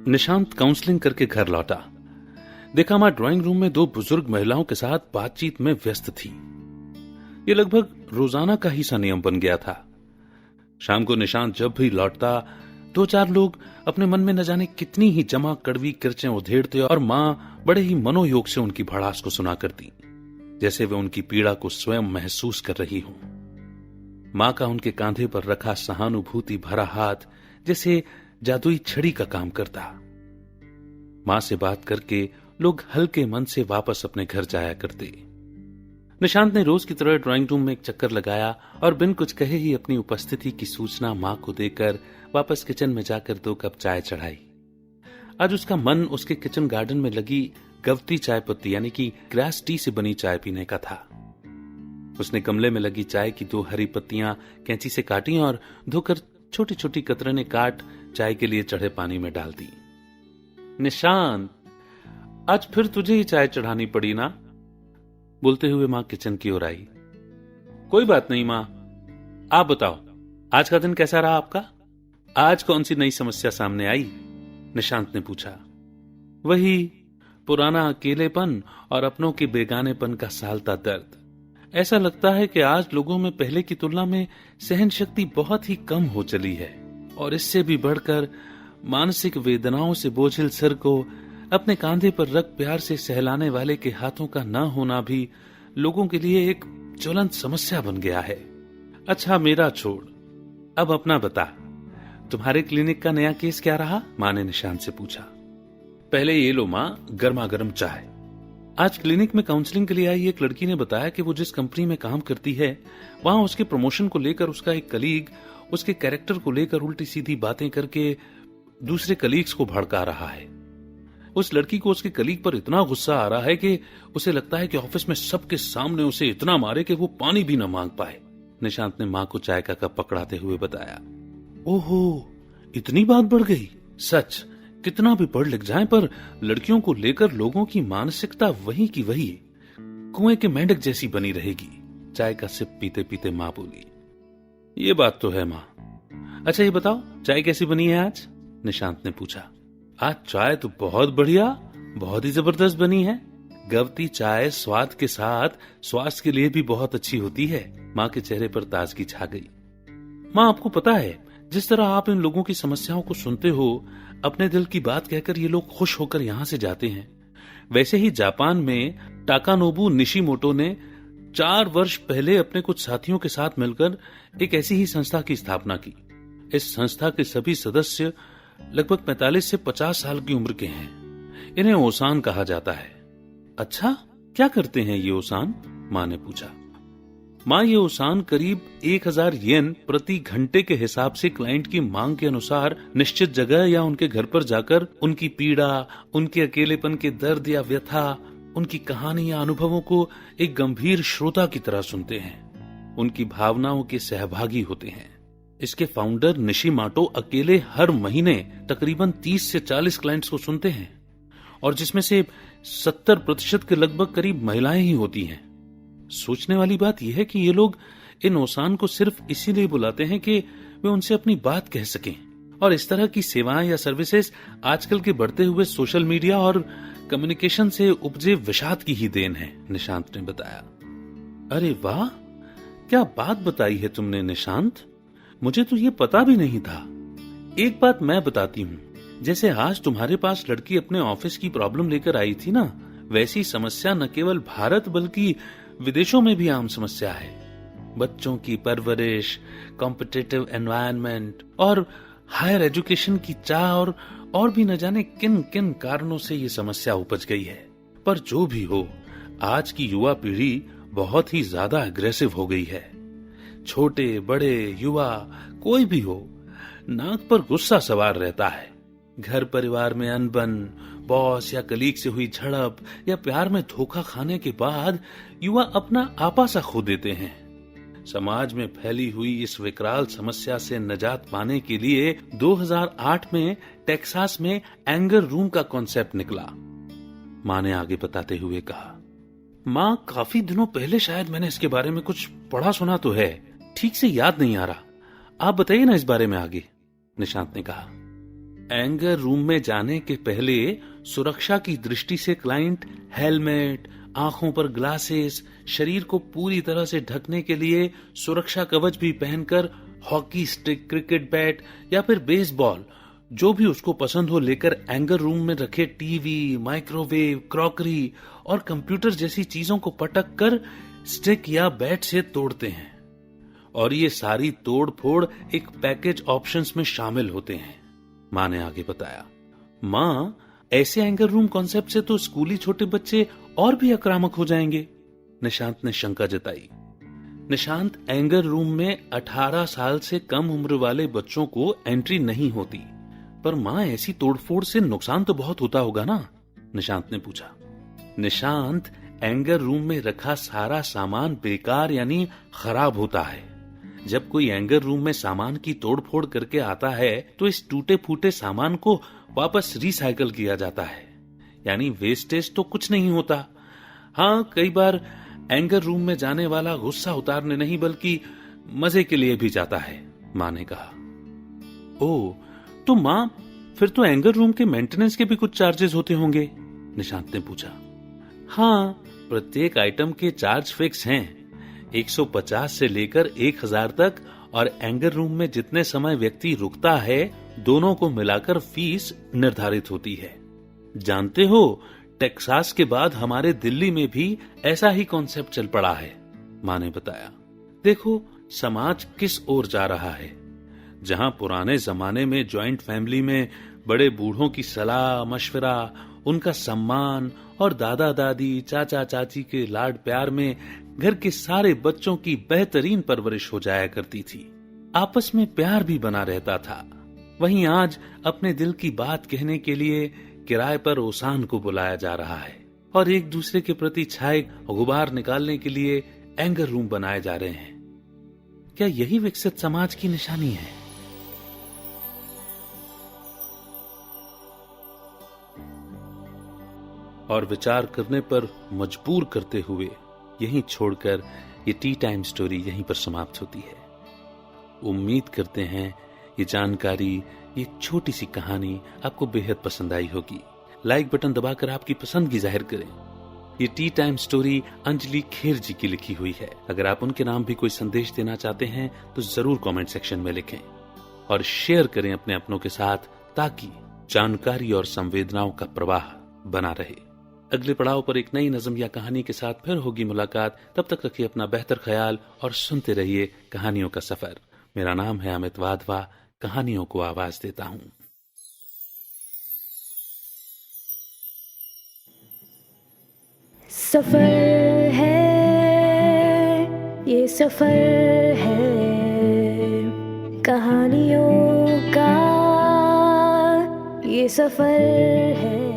Nishant counselling करके घर लौटा। देखा मां ड्राइंग रूम में दो बुजुर्ग महिलाओं के साथ बातचीत में व्यस्त थी। ये लगभग रोजाना का ही सा नियम बन गया था। शाम को निशांत जब भी लौटता, दो चार लोग अपने मन में न जाने कितनी ही जमा कड़वी किरचें उधेड़ते और मां बड़े ही मनोयोग से उनकी भड़ास को सुना करती, जैसे वे उनकी पीड़ा को स्वयं महसूस कर रही हों। मां का उनके कांधे पर रखा सहानुभूति भरा हाथ जैसे जादुई छड़ी का काम करता। मां से बात करके लोग हल्के मन से वापस अपने घर जाया करते। निशांत ने रोज की तरह ड्राइंग रूम में एक चक्कर लगाया और बिन कुछ कहे ही अपनी उपस्थिति की सूचना मां को देकर वापस किचन में जाकर 2 कप चाय चढ़ाई। आज उसका मन उसके किचन गार्डन में लगी गवती चाय पत्ती यानी कि ग्रास टी से बनी चाय पीने का था। उसने गमले में लगी चाय की 2 हरी पत्तियां कैंची से काटी और धोकर छोटी छोटी कतरने काट चाय के लिए चढ़े पानी में डाल दी। निशांत, आज फिर तुझे ही चाय चढ़ानी पड़ी ना, बोलते हुए मां किचन की ओर आई। कोई बात नहीं मां, आप बताओ आज का दिन कैसा रहा आपका? आज कौन सी नई समस्या सामने आई? निशांत ने पूछा। वही पुराना अकेलेपन और अपनों के बेगानेपन का सालता दर्द। ऐसा लगता है कि आज लोगों में पहले की तुलना में सहन शक्ति बहुत ही कम हो चली है, और इससे भी बढ़कर मानसिक वेदनाओं से बोझिल सिर को अपने कांधे पर रख प्यार से सहलाने वाले के हाथों का न होना भी लोगों के लिए एक ज्वलंत समस्या बन गया है। अच्छा मेरा छोड़, अब अपना बता, तुम्हारे क्लिनिक का नया केस क्या रहा? मां ने निशांत से पूछा। पहले ये लो मां, गर्मा गर्म चाय। आज क्लिनिक में काउंसलिंग के लिए आई एक लड़की ने बताया कि वो जिस कंपनी में काम करती है वहां उसके प्रमोशन को लेकर उसका एक कलीग उसके कैरेक्टर को लेकर उल्टी सीधी बातें करके दूसरे कलीग्स को भड़का रहा है। उस लड़की को उसके कलीग पर इतना गुस्सा आ रहा है कि उसे लगता है कि ऑफिस में सबके सामने उसे इतना मारे कि वो पानी भी न मांग पाए। निशांत ने मां को चाय का कप पकड़ाते हुए बताया। ओहो, इतनी बात बढ़ गई? सच, कितना भी पढ़ लिख जाए पर लड़कियों को लेकर लोगों की मानसिकता वही की वही कुएं के मेंढक जैसी बनी रहेगी। चाय का सिप पीते पीते मां बोली। ये बात तो है मां। अच्छा ये बताओ चाय कैसी बनी है आज? निशांत ने पूछा। आज चाय तो बहुत बढ़िया, बहुत ही जबरदस्त बनी है। गवती चाय स्वाद के साथ स्वास्थ्य के लिए भी बहुत अच्छी होती है। मां के चेहरे पर ताजगी छा गई। मां, आपको पता है जिस तरह आप इन लोगों की समस्याओं को सुनते हो, अपने दिल की बात कहकर ये लोग खुश होकर यहां से जाते हैं। वैसे ही जापान में टाकानोबू निशिमोटो ने 4 वर्ष पहले अपने कुछ साथियों के साथ मिलकर एक ऐसी ही संस्था की स्थापना की। इस संस्था के सभी सदस्य लगभग 45 से 50 साल की उम्र के हैं। इन्हें ओसान कहा जाता है। अच्छा, क्या करते हैं ये ओसान? मां ने पूछा। मां, ये ओसान करीब 1000 येन प्रति घंटे के हिसाब से क्लाइंट की मांग के अनुसार निश्चित जगह या उनके घर पर जाकर उनकी पीड़ा, उनके अकेलेपन के दर्द या व्यथा, उनकी कहानी या अनुभवों को एक गंभीर श्रोता की तरह सुनते हैं, उनकी भावनाओं के सहभागी होते हैं। इसके फाउंडर निशिमाटो अकेले हर महीने तकरीबन 30 से 40 क्लाइंट्स को सुनते हैं, और जिसमें से 70% के लगभग करीब महिलाएं ही होती हैं। सोचने वाली बात यह है कि ये लोग इन ओसान को सिर्फ इसीलिए बुलाते हैं कि वे उनसे अपनी बात कह सकें, और इस तरह की सेवाएं या सर्विसेज आजकल के बढ़ते हुए सोशल मीडिया और कम्युनिकेशन से उपजे विषाद की ही देन है, निशांत ने बताया। अरे वाह, क्या बात बताई है तुमने निशांत, मुझे तो ये पता भी नहीं था। एक बात मैं बताती हूँ, जैसे आज तुम्हारे पास लड़की अपने ऑफिस की प्रॉब्लम लेकर आई थी ना, वैसी समस्या न केवल भारत बल्कि विदेशों में भी आम समस्या है। बच्चों की परवरिश, कॉम्पिटिटिव एनवायरनमेंट और हायर एजुकेशन की चाह और भी न जाने किन किन कारणों से ये समस्या उपज गई है। पर जो भी हो, आज की युवा पीढ़ी बहुत ही ज्यादा अग्रेसिव हो गई है। छोटे बड़े युवा कोई भी हो, नाक पर गुस्सा सवार रहता है। घर परिवार में अनबन, बॉस या कलीग से हुई झड़प या प्यार में धोखा खाने के बाद युवा अपना आपा सा खो देते हैं। समाज में फैली हुई इस विकराल समस्या से निजात पाने के लिए 2008 में टेक्सास में एंगर रूम का कॉन्सेप्ट निकला, मां ने आगे बताते हुए कहा। मां, काफी दिनों पहले शायद मैंने इसके बारे में कुछ पढ़ा सुना तो है, ठीक से याद नहीं आ रहा। आप बताइए ना इस बारे में आगे, निशांत ने कहा। एंगर रूम में जाने के पहले सुरक्षा की दृष्टि से क्लाइंट हेलमेट, आंखों पर ग्लासेस, शरीर को पूरी तरह से ढकने के लिए सुरक्षा कवच भी पहनकर हॉकी स्टिक, क्रिकेट बैट या फिर बेसबॉल, जो भी उसको पसंद हो, लेकर एंगर रूम में रखे टीवी, माइक्रोवेव, क्रॉकरी और कंप्यूटर जैसी चीजों को पटक कर स्टिक या बैट से तोड़ते हैं। और ये सारी तोड़ फोड़ एक पैकेज ऑप्शंस में शामिल होते हैं, मां ने आगे बताया। मां, ऐसे एंगर रूम कॉन्सेप्ट से तो स्कूली छोटे बच्चे और भी आक्रामक हो जाएंगे, निशांत ने शंका जताई। निशांत, एंगर रूम में 18 साल से कम उम्र वाले बच्चों को एंट्री नहीं होती। पर मां, ऐसी तोड़फोड़ से नुकसान तो बहुत होता होगा ना? निशांत ने पूछा। निशांत, एंगर रूम में रखा सारा सामान बेकार यानी खराब होता है। जब कोई एंगर रूम में सामान की तोड़फोड़ करके आता है तो इस टूटे फूटे सामान को वापस रिसाइकल किया जाता है, यानी वेस्टेज तो कुछ नहीं होता। हाँ, कई बार एंगर रूम में जाने वाला गुस्सा उतारने नहीं बल्कि मजे के लिए भी जाता है, मां ने कहा। ओह, तो मां, फिर तो एंगर रूम के मेंटेनेंस के भी कुछ चार्जेस होते होंगे, निशांत ने पूछा। हाँ, प्रत्येक आइटम के चार्ज फिक्स हैं, 150 से लेकर 1000 तक, और एंगर रूम में जितने समय व्यक्ति रुकता है दोनों को मिलाकर फीस निर्धारित होती है। जानते हो, टेक्सास के बाद हमारे दिल्ली में भी ऐसा ही कॉन्सेप्ट चल पड़ा है, मां ने बताया। देखो समाज किस ओर जा रहा है। जहां पुराने जमाने में जॉइंट फैमिली में बड़े बूढ़ों की सलाह मशवरा, उनका सम्मान और दादा दादी चाचा चाची के लाड प्यार में घर के सारे बच्चों की बेहतरीन परवरिश हो जाया करती थी, आपस में प्यार भी बना रहता था, वहीं आज अपने दिल की बात कहने के लिए किराए पर ओसान को बुलाया जा रहा है और एक दूसरे के प्रति छाए गुबार निकालने के लिए एंगर रूम बनाए जा रहे हैं। क्या यही विकसित समाज की निशानी है? और विचार करने पर मजबूर करते हुए यहीं छोड़कर ये टी टाइम स्टोरी यहीं पर समाप्त होती है। उम्मीद करते हैं ये जानकारी, ये छोटी सी कहानी आपको बेहद पसंद आई होगी। लाइक बटन दबाकर आपकी पसंद की जाहिर करें। ये tea time story Anjali Kher ji की लिखी हुई है। अगर आप उनके नाम भी कोई संदेश देना चाहते हैं तो जरूर कमेंट सेक्शन में लिखें और शेयर करें अपने अपनों के साथ, ताकि जानकारी और संवेदनाओं का प्रवाह बना रहे। अगले पड़ाव पर एक नई नज़म या कहानी के साथ फिर होगी मुलाकात। तब तक रखिए अपना बेहतर ख्याल और सुनते रहिए कहानियों का सफर। मेरा नाम है अमित वाधवा, कहानियों को आवाज देता हूं। सफर है, ये सफर है कहानियों का, ये सफर है।